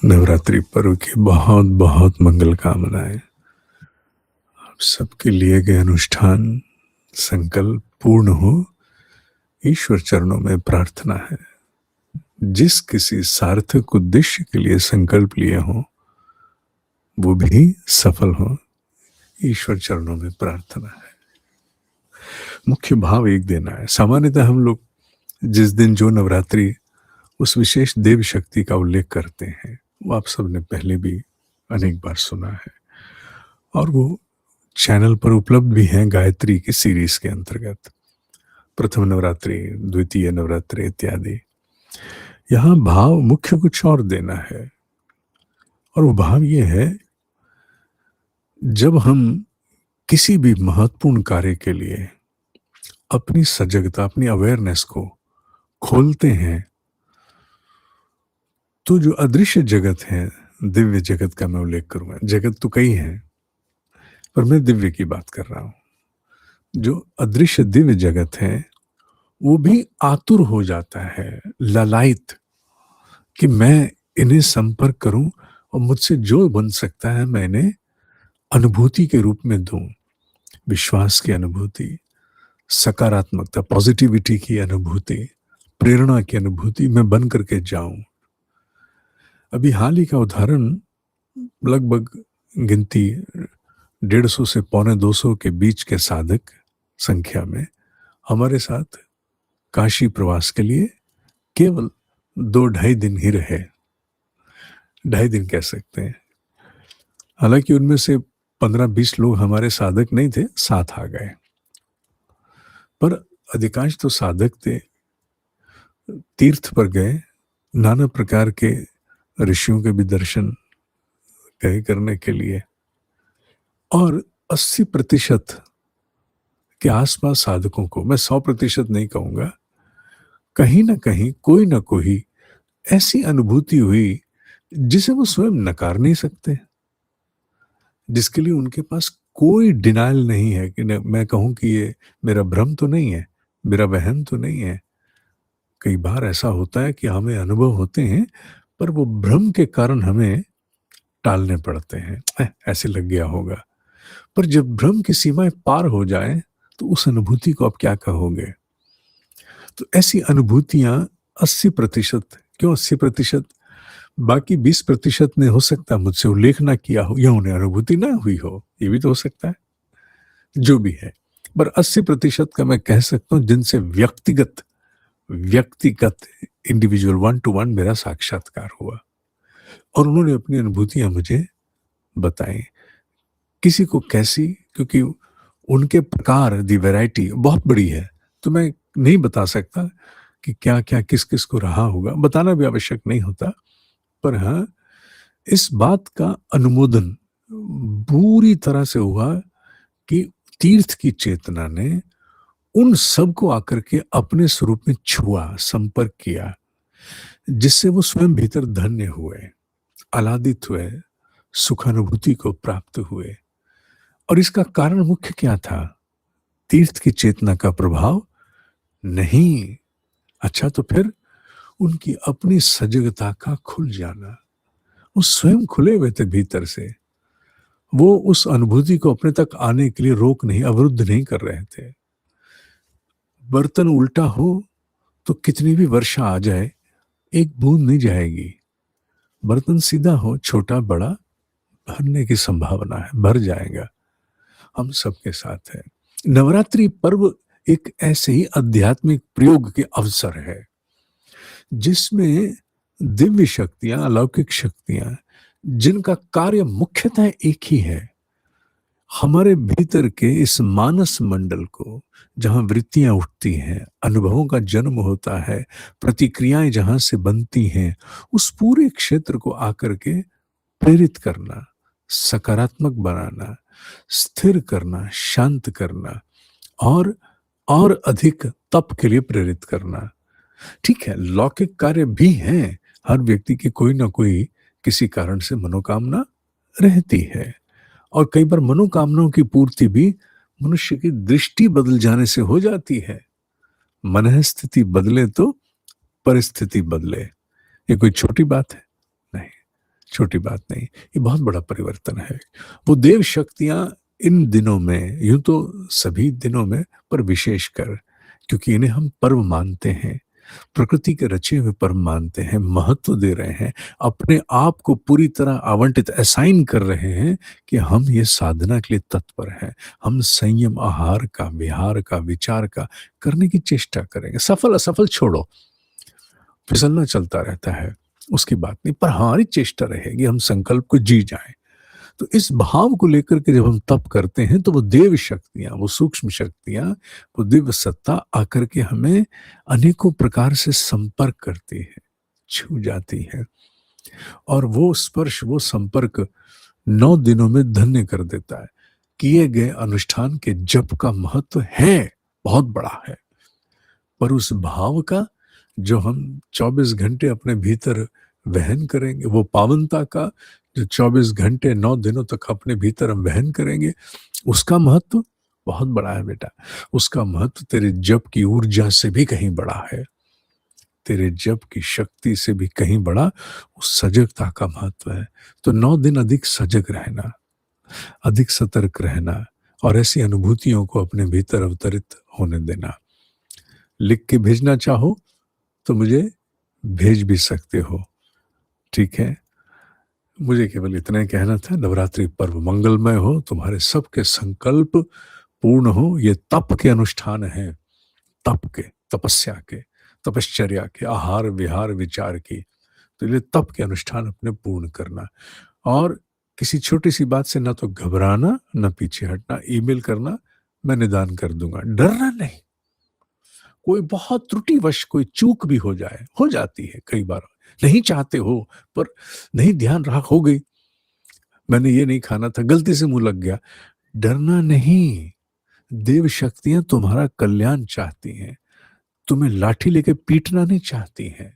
नवरात्रि पर्व की बहुत बहुत मंगल कामनाएं। आप सबके लिए गए अनुष्ठान संकल्प पूर्ण हो, ईश्वर चरणों में प्रार्थना है। जिस किसी सार्थक उद्देश्य के लिए संकल्प लिए हो वो भी सफल हो, ईश्वर चरणों में प्रार्थना है। मुख्य भाव एक देना है। सामान्यतः हम लोग जिस दिन जो नवरात्रि उस विशेष देव शक्ति का उल्लेख करते हैं वो आप सबने पहले भी अनेक बार सुना है और वो चैनल पर उपलब्ध भी हैं गायत्री की सीरीज के अंतर्गत। प्रथम नवरात्रि, द्वितीय नवरात्रि इत्यादि। यहाँ भाव मुख्य कुछ और देना है और वो भाव ये है, जब हम किसी भी महत्वपूर्ण कार्य के लिए अपनी सजगता, अपनी अवेयरनेस को खोलते हैं तो जो अदृश्य जगत है, दिव्य जगत का मैं उल्लेख करूंगा। जगत तो कई है पर मैं दिव्य की बात कर रहा हूं। जो अदृश्य दिव्य जगत है वो भी आतुर हो जाता है, ललायित, कि मैं इन्हें संपर्क करूं और मुझसे जो बन सकता है मैं इन्हें अनुभूति के रूप में दूं। विश्वास की अनुभूति, सकारात्मकता, पॉजिटिविटी की अनुभूति, प्रेरणा की अनुभूति मैं बन करके जाऊं। अभी हाल ही का उदाहरण, लगभग गिनती 150 से 125 के बीच के साधक संख्या में हमारे साथ काशी प्रवास के लिए केवल 2-2.5 दिन ही रहे। 2.5 दिन कह सकते हैं। हालांकि उनमें से 15-20 लोग हमारे साधक नहीं थे, साथ आ गए, पर अधिकांश तो साधक थे। तीर्थ पर गए, नाना प्रकार के ऋषियों के भी दर्शन गए करने के लिए, और 80% के आसपास साधकों को, मैं 100% नहीं कहूंगा, कहीं ना कहीं कोई ना कोई ऐसी अनुभूति हुई जिसे वो स्वयं नकार नहीं सकते, जिसके लिए उनके पास कोई डिनायल नहीं है कि मैं कहूं कि ये मेरा भ्रम तो नहीं है, मेरा वहम तो नहीं है। कई बार ऐसा होता है कि हमें अनुभव होते हैं पर वो भ्रम के कारण हमें टालने पड़ते हैं, ऐसे लग गया होगा। पर जब भ्रम की सीमाएं पार हो जाए तो उस अनुभूति को आप क्या कहोगे। तो ऐसी अनुभूतियां 80%, क्यों 80%, बाकी 20% ने हो सकता मुझसे उल्लेख ना किया हो या उन्हें अनुभूति ना हुई हो, ये भी तो हो सकता है। जो भी है, पर 80% का मैं कह सकता हूं जिनसे व्यक्तिगत इंडिविजुअल 1-to-1 मेरा साक्षात्कार हुआ और उन्होंने अपनी अनुभूतियां मुझे बताई। किसी को कैसी, क्योंकि उनके प्रकार, दी वैरायटी बहुत बड़ी है, तो मैं नहीं बता सकता कि क्या क्या किस किस को रहा होगा, बताना भी आवश्यक नहीं होता। पर हाँ, इस बात का अनुमोदन पूरी तरह से हुआ कि तीर्थ की चेतना ने उन सब को आकर के अपने स्वरूप में छुआ, संपर्क किया, जिससे वो स्वयं भीतर धन्य हुए, आह्लादित हुए, सुखानुभूति को प्राप्त हुए। और इसका कारण मुख्य क्या था? तीर्थ की चेतना का प्रभाव नहीं। अच्छा, तो फिर उनकी अपनी सजगता का खुल जाना। वो स्वयं खुले हुए थे भीतर से, वो उस अनुभूति को अपने तक आने के लिए रोक नहीं, अवरुद्ध नहीं कर रहे थे। बर्तन उल्टा हो तो कितनी भी वर्षा आ जाए एक बूंद नहीं जाएगी। बर्तन सीधा हो, छोटा बड़ा, भरने की संभावना है, भर जाएगा। हम सबके साथ है। नवरात्रि पर्व एक ऐसे ही आध्यात्मिक प्रयोग के अवसर है जिसमें दिव्य शक्तियां, अलौकिक शक्तियां, जिनका कार्य मुख्यतः एक ही है, हमारे भीतर के इस मानस मंडल को, जहां वृत्तियां उठती हैं, अनुभवों का जन्म होता है, प्रतिक्रियाएं जहां से बनती हैं, उस पूरे क्षेत्र को आकर के प्रेरित करना, सकारात्मक बनाना, स्थिर करना, शांत करना और अधिक तप के लिए प्रेरित करना। ठीक है, लौकिक कार्य भी हैं। हर व्यक्ति की कोई ना कोई किसी कारण से मनोकामना रहती है और कई बार मनोकामनाओं की पूर्ति भी मनुष्य की दृष्टि बदल जाने से हो जाती है। मन स्थिति बदले तो परिस्थिति बदले। ये कोई छोटी बात है नहीं। छोटी बात नहीं, ये बहुत बड़ा परिवर्तन है। वो देव शक्तियाँ इन दिनों में, यूँ तो सभी दिनों में, पर विशेषकर क्योंकि इन्हें हम पर्व मानते हैं, प्रकृति के रचे हुए पर्व मानते हैं, महत्व दे रहे हैं, अपने आप को पूरी तरह आवंटित असाइन कर रहे हैं कि हम ये साधना के लिए तत्पर हैं। हम संयम आहार का, विहार का, विचार का करने की चेष्टा करेंगे। सफल-असफल छोड़ो, फिसलना चलता रहता है, उसकी बात नहीं, पर हमारी चेष्टा रहेगी हम संकल्प को जी जाएँ। तो इस भाव को लेकर के जब हम तप करते हैं तो वो देव शक्तियाँ, वो सूक्ष्म शक्तियाँ, वो दिव्य सत्ता आकर के हमें अनेकों प्रकार से संपर्क करती है, छू जाती है, और वो स्पर्श, वो संपर्क 9 दिनों में धन्य कर देता है। किए गए अनुष्ठान के जप का महत्व है, बहुत बड़ा है, पर उस भाव का जो हम 24 घंटे अपने भीतर वहन करेंगे, वो पावनता का जो 24 घंटे 9 दिनों तक अपने भीतर हम वहन करेंगे, उसका महत्व बहुत बड़ा है बेटा। उसका महत्व तेरे जप की ऊर्जा से भी कहीं बड़ा है, तेरे जप की शक्ति से भी कहीं बड़ा उस सजगता का महत्व है। तो 9 दिन अधिक सजग रहना, अधिक सतर्क रहना और ऐसी अनुभूतियों को अपने भीतर अवतरित होने देना। लिख के भेजना चाहो तो मुझे भेज भी सकते हो, ठीक है? मुझे केवल इतना ही कहना था, नवरात्रि पर्व मंगलमय हो, तुम्हारे सबके संकल्प पूर्ण हो। ये तप के अनुष्ठान हैं, तप के, तपस्या के, तपश्चर्या के, आहार विहार विचार की। तो ये तप के अनुष्ठान अपने पूर्ण करना, और किसी छोटी सी बात से ना तो घबराना, ना पीछे हटना। ईमेल करना, मैं निदान कर दूंगा। डरना नहीं, कोई बहुत त्रुटिवश कोई चूक भी हो जाए, हो जाती है कई बार, नहीं चाहते हो, पर नहीं ध्यान रहा, हो गई, मैंने ये नहीं खाना था, गलती से मुंह लग गया। डरना नहीं, देव शक्तियां तुम्हारा कल्याण चाहती हैं, तुम्हें लाठी लेके पीटना नहीं चाहती हैं।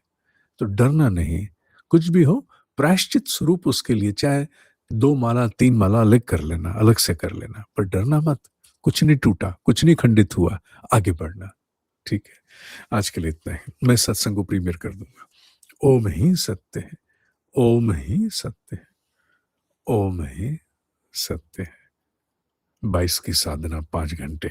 तो डरना नहीं, कुछ भी हो, प्रायश्चित स्वरूप उसके लिए चाहे 2 माला 3 माला अलग कर लेना, अलग से कर लेना, पर डरना मत। कुछ नहीं टूटा, कुछ नहीं खंडित हुआ, आगे बढ़ना, ठीक है? आज के लिए इतना ही। मैं सत्संग को प्रीमियर कर दूंगा। ओम ही सत्य है, ओम ही सत्य है, ओम ही सत्य है। 22 की साधना 5 घंटे।